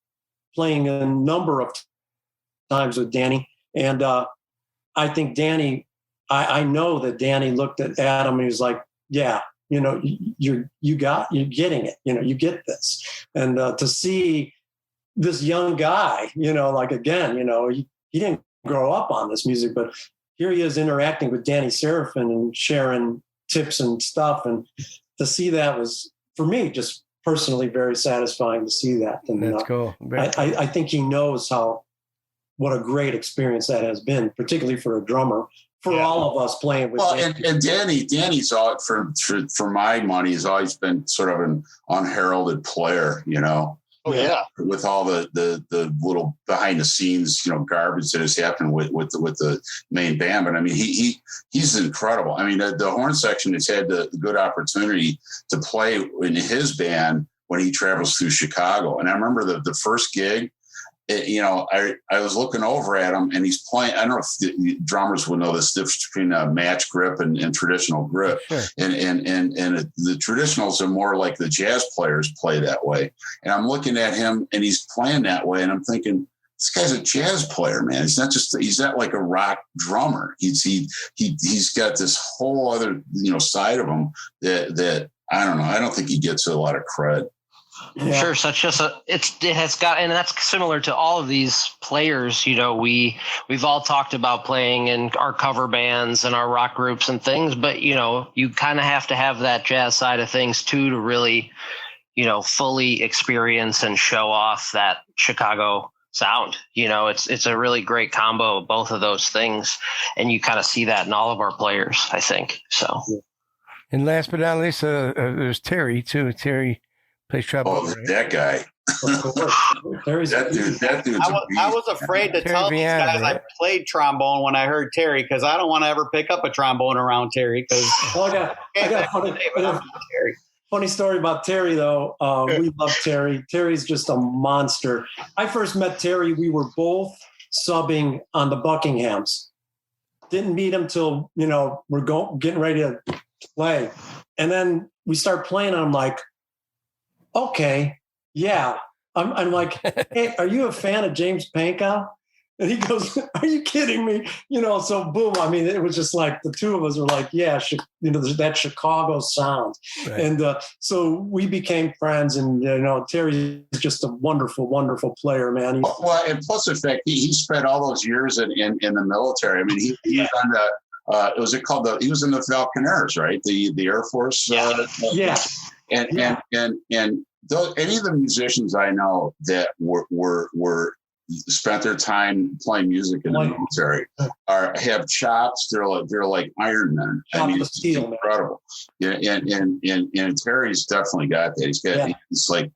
playing a number of times with Danny, and I think Danny, I know that Danny looked at Adam and he was like, "Yeah. You're getting it. You get this." And to see this young guy, he didn't grow up on this music, but here he is interacting with Danny Seraphin and sharing tips and stuff. And to see that was, for me, just personally very satisfying to see that. And that's cool. I think he knows what a great experience that has been, particularly for a drummer. For all of us playing with. Well, and Danny's all for my money has always been sort of an unheralded player, Oh yeah. With all the little behind the scenes, garbage that has happened with the main band. But I mean, he's incredible. I mean, the horn section has had the good opportunity to play in his band when he travels through Chicago. And I remember the first gig. I was looking over at him, and he's playing. I don't know if the drummers would know this difference between a match grip and traditional grip. Sure. And the traditionals are more like the jazz players play that way. And I'm looking at him, and he's playing that way, and I'm thinking, this guy's a jazz player, man. He's not like a rock drummer. He's got this whole other, side of him that I don't know. I don't think he gets a lot of cred. Yeah. Sure. It has got, and that's similar to all of these players. We've all talked about playing in our cover bands and our rock groups and things, but you kind of have to have that jazz side of things too, to really, fully experience and show off that Chicago sound. It's a really great combo of both of those things. And you kind of see that in all of our players, I think. So. And last but not least, there's Terry too. Terry plays trombone. Oh, that guy. that dude's I was afraid to tell these guys I played trombone when I heard Terry, because I don't want to ever pick up a trombone around Terry. Because I got funny story about Terry, though. We love Terry. Terry's just a monster. I first met Terry. We were both subbing on the Buckinghams. Didn't meet him till we're getting ready to play, and then we start playing. And I'm like, okay, yeah. I'm like, hey, are you a fan of James Pankow? And he goes, are you kidding me? So boom. I mean, it was just like the two of us were like, yeah, there's that Chicago sound. Right. And so we became friends. And, Terry is just a wonderful, wonderful player, man. And plus the fact he spent all those years in the military. I mean, he was on the, he was in the Falconers, right? The Air Force. Yeah. And any of the musicians I know that were spent their time playing music in the military have chops. They're like Iron Men. I mean, it's incredible. Yeah, and Terry's definitely got that. He's got.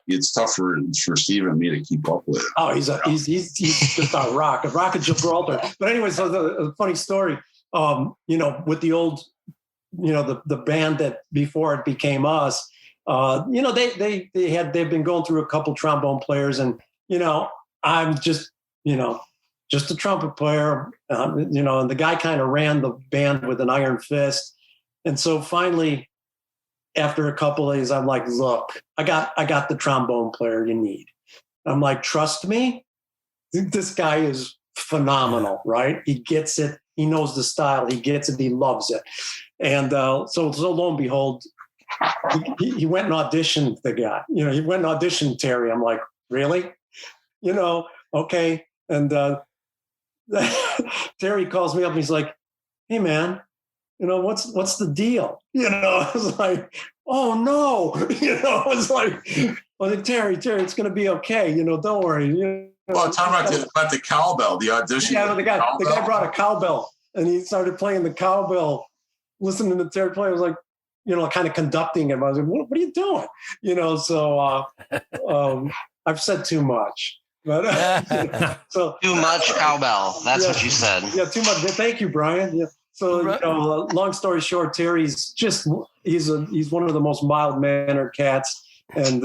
It's tough for Steve and me to keep up with. Oh, he's just a rock of Gibraltar. But anyway, so the funny story. With the old, the band that before it became us. They've been going through a couple trombone players, and I'm just a trumpet player, and the guy kind of ran the band with an iron fist. And so finally, after a couple of days, I'm like, look, I got the trombone player you need. I'm like, trust me, this guy is phenomenal, right? He gets it. He knows the style. He gets it. He loves it. And so lo and behold, he went and auditioned the guy. He went and auditioned Terry. I'm like, really? Okay. And Terry calls me up and he's like, hey, man, what's the deal? I was like, oh, no. I was like, Terry, it's going to be okay. Don't worry. Well, talk about the cowbell, the audition. Yeah, the guy brought a cowbell, and he started playing the cowbell, listening to Terry play. I was like, kind of conducting him. I was like, what are you doing? So I've said too much. But so too much cowbell. That's what you said. Yeah, too much. Thank you, Brian. Yeah. So long story short, Terry's he's one of the most mild-mannered cats, and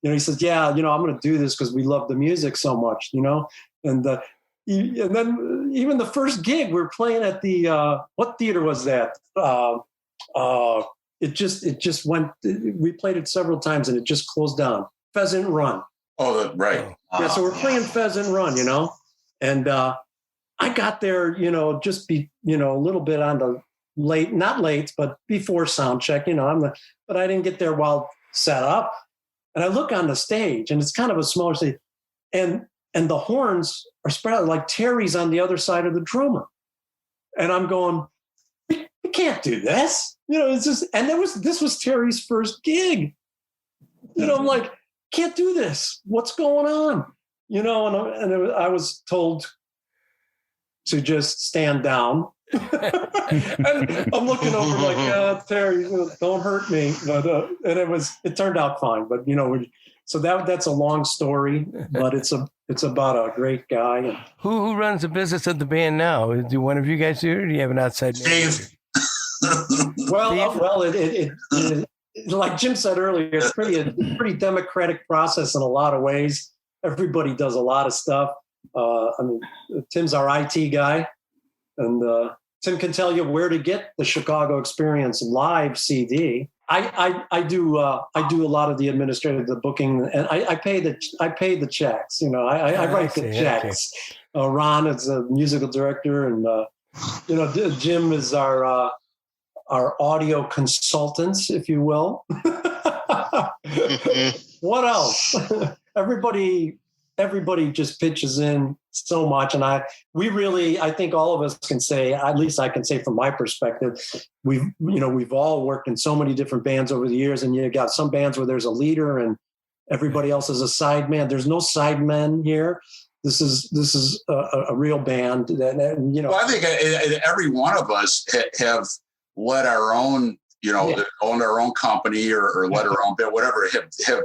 he says, yeah, I'm going to do this because we love the music so much, and then even the first gig we're playing at the what theater was that? It just went. We played it several times and it just closed down. Pheasant Run. Oh, right. Yeah, so we're playing Pheasant Run, and I got there, just a little bit on the not late, but before sound check, but I didn't get there while set up. And I look on the stage, and it's kind of a smaller stage, and the horns are spread out like Terry's on the other side of the drummer, and I'm going, we can't do this, It's just, and this was Terry's first gig, I'm like, can't do this. What's going on? I was told to just stand down. And I'm looking over like, Terry, don't hurt me. But and it turned out fine. But so that's a long story, but it's about a great guy. And who runs the business of the band now? Do one of you guys do it, or do you have an outside Steve? Well, it like Jim said earlier, it's a pretty democratic process in a lot of ways. everybody does a lot of stuff. Tim's our IT guy, and Tim can tell you where to get the Chicago Experience live CD. I do a lot of the administrative, the booking, and I pay the checks. I write the checks. Ron is a musical director, and Jim is our audio consultants, if you will. What else? Everybody just pitches in so much. And I think all of us can say, at least I can say from my perspective, we've all worked in so many different bands over the years, and you got some bands where there's a leader and everybody else is a side man. There's no side men here. This is a real band. Well, I think every one of us have led our own, owned our own company or led our own band, whatever, have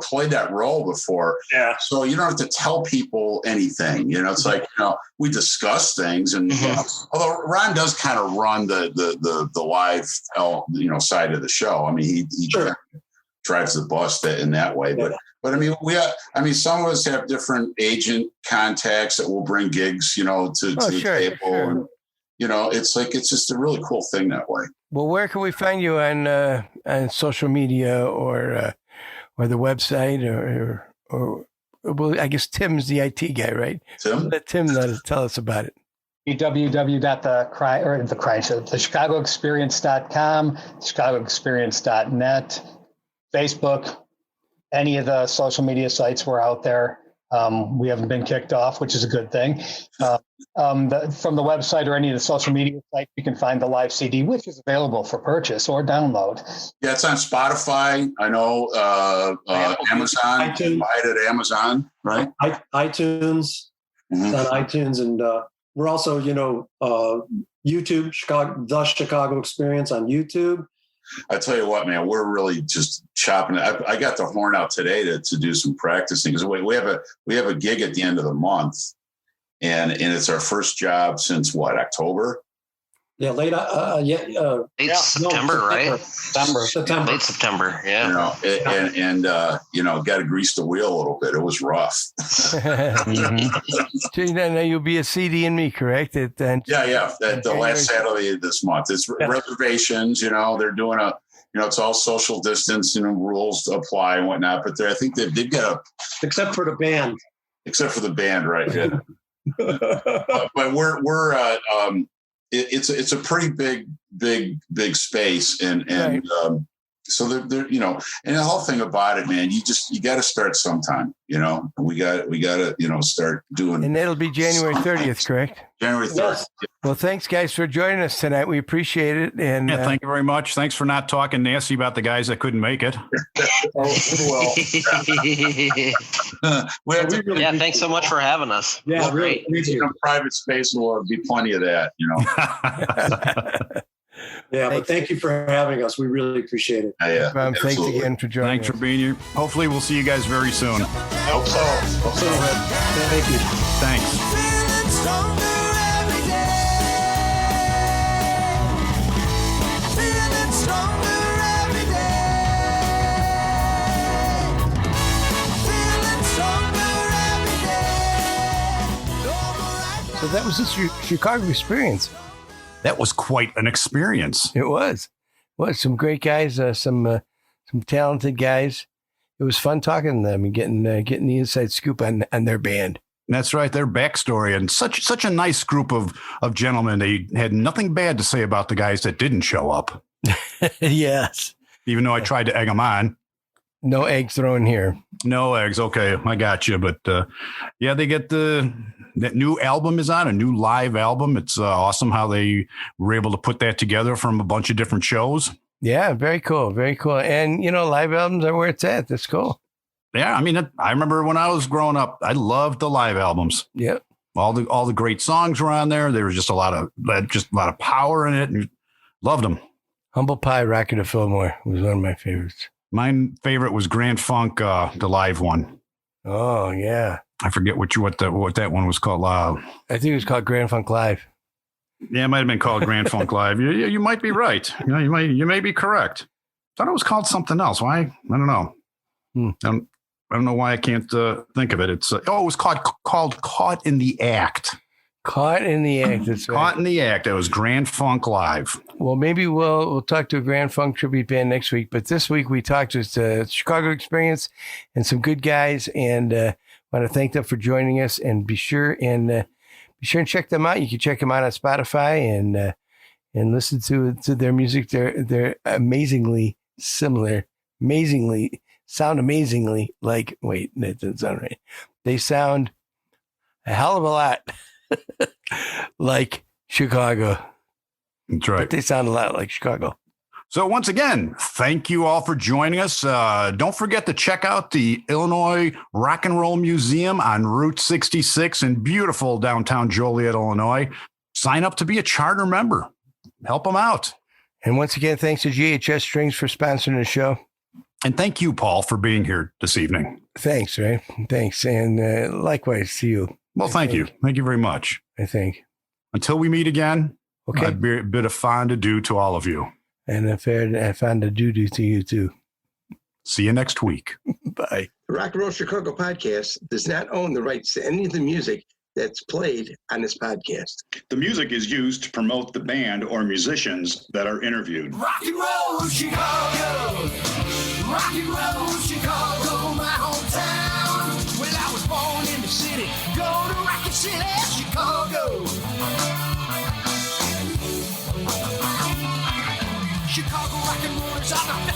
played that role before. Yeah. So you don't have to tell people anything. It's like, we discuss things, and although Ron does kind of run the live, side of the show. I mean, he sure drives the bus in that way, but I mean, some of us have different agent contacts that will bring gigs, to the table. Sure. And, it's just a really cool thing that way. Well, where can we find you on social media or the website or well, I guess Tim's the IT guy, right? Tim? Let Tim tell us about it. www.thechicagoexperience.com, chicagoexperience.net, Facebook, any of the social media sites we're out there. We haven't been kicked off, which is a good thing. From the website or any of the social media sites, you can find the live CD, which is available for purchase or download. Yeah, it's on Spotify. I know Amazon. iTunes. You can buy it at Amazon, right? iTunes. Mm-hmm. It's on iTunes, and we're also, YouTube, the Chicago Experience on YouTube. I tell you what, man, we're really just chopping it. I got the horn out today to do some practicing, because we have a gig at the end of the month, and it's our first job since October. Yeah, late September, right? September. Late September, yeah. Got to grease the wheel a little bit. It was rough. So now you'll be a CD and me, correct? Yeah. The last Saturday of this month. It's reservations. They're doing it's all social distancing and rules to apply and whatnot. But I think they've got except for the band. Except for the band, right? Yeah. But we're it's a pretty big space, and right. So they're and the whole thing about it, man, you got to start sometime. We got to start doing. And that'll be January 30th, correct? January 30th. Yes. Well, thanks guys for joining us tonight. We appreciate it. And thank you very much. Thanks for not talking nasty about the guys that couldn't make it. Thanks so much for having us. Yeah, great. In a private space, will be plenty of that. Yeah, but thank you for having us. We really appreciate it. Yeah. Thanks again for joining Thanks for being here. Hopefully we'll see you guys very soon. I hope so. Thank you. Thanks. Feeling stronger every day. Feeling stronger every day. Feeling stronger every day. So that was the Chicago Experience. That was quite an experience. It was. Some great guys, some talented guys. It was fun talking to them and getting the inside scoop on their band. That's right, their backstory, and such a nice group of gentlemen. They had nothing bad to say about the guys that didn't show up. Yes. Even though I tried to egg them on. No eggs thrown here. No eggs. Okay, I got you. But they get that new album is on, a new live album. It's awesome how they were able to put that together from a bunch of different shows. Yeah, very cool. Very cool. And, live albums are where it's at. That's cool. Yeah, I mean, I remember when I was growing up, I loved the live albums. Yeah. All the great songs were on there. There was just a lot of power in it, and loved them. Humble Pie, Rocket of Fillmore was one of my favorites. My favorite was Grand Funk, the live one. Oh, yeah. I forget what that one was called. I think it was called Grand Funk Live. Yeah, it might have been called Grand Funk Live. You might be right. You may be correct. Thought it was called something else. Why? I don't know. I don't know why I can't think of it. It's it was called Caught in the Act. Caught in the Act. That's right. Caught in the Act. It was Grand Funk Live. Well, maybe we'll talk to a Grand Funk tribute band next week. But this week we talked to the Chicago Experience and some good guys, and want to thank them for joining us. And be sure and check them out. You can check them out on Spotify and listen to their music. They're amazingly similar. Sound amazingly like. Wait, that doesn't sound right. They sound a hell of a lot like Chicago. That's right. But they sound a lot like Chicago. So once again, thank you all for joining us. Don't forget to check out the Illinois Rock and Roll Museum on Route 66 in beautiful downtown Joliet, Illinois. Sign up to be a charter member. Help them out. And once again, thanks to GHS Strings for sponsoring the show. And thank you, Paul, for being here this evening. Thanks, Ray. Thanks. And likewise to you. Well, thank you. Thank you very much. I think. Until we meet again, okay. A bit of fond adieu to all of you. And a fair fond adieu to you, too. See you next week. Bye. The Rock and Roll Chicago podcast does not own the rights to any of the music that's played on this podcast. The music is used to promote the band or musicians that are interviewed. Rock and roll Chicago, rock and roll Chicago, my hometown. Well, I was born in the city, go to Rocket City, Chicago. Chicago rock and rollers are the